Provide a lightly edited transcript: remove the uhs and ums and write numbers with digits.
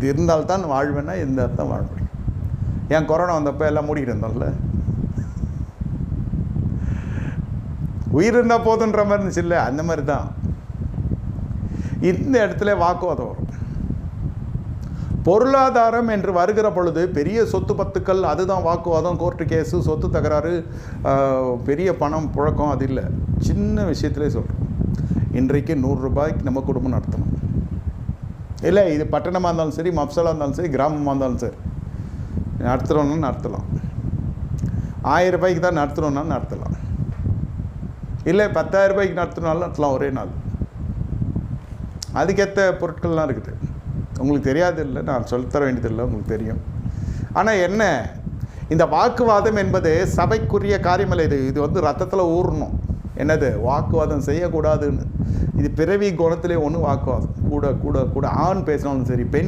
இது இருந்தால்தான் வாழ்வேன்னா இருந்தால் தான் வாழ முடியும். ஏன் கொரோனா வந்தப்போ எல்லாம் மூடிக்கிட்டு இருந்தோம்ல, உயிர் இருந்தால் போதுன்ற மாதிரி இருந்துச்சு இல்லை? அந்த மாதிரி தான் இந்த இடத்துல வாக்குவாதம் வரும். பொருளாதாரம் என்று வருகிற பொழுது பெரிய சொத்து பத்துக்கள், அதுதான் வாக்குவாதம், கோர்ட்டு கேஸு, சொத்து தகராறு, பெரிய பணம் புழக்கம், அது இல்லை. சின்ன விஷயத்திலே சொல்கிறோம். இன்றைக்கு 100 ரூபாய்க்கு நம்ம குடும்பம் நடத்தணும் இல்லை, இது பட்டணமாக இருந்தாலும் சரி, மப்சலாக இருந்தாலும் சரி, கிராமமாக இருந்தாலும் சரி, நடத்துகிறோன்னா நடத்தலாம். 1000 ரூபாய்க்கு தான் நடத்தணுன்னா நடத்தலாம், இல்லை 10,000 ரூபாய்க்கு நடத்தினாலும் நடத்தலாம் ஒரே நாள். அதுக்கேற்ற பொருட்கள்லாம் இருக்குது. உங்களுக்கு தெரியாது இல்லை, நான் சொல்லித்தர வேண்டியதில்லை, உங்களுக்கு தெரியும். ஆனால் என்ன, இந்த வாக்குவாதம் என்பது சபைக்குரிய காரியமல்ல. இது வந்து ரத்தத்தில் ஊறணும். என்னது? வாக்குவாதம் செய்யக்கூடாதுன்னு. இது பிறவி குணத்திலே ஒன்று வாக்குவாதம். கூட கூட கூட ஆண் பேசினாலும் சரி, பெண்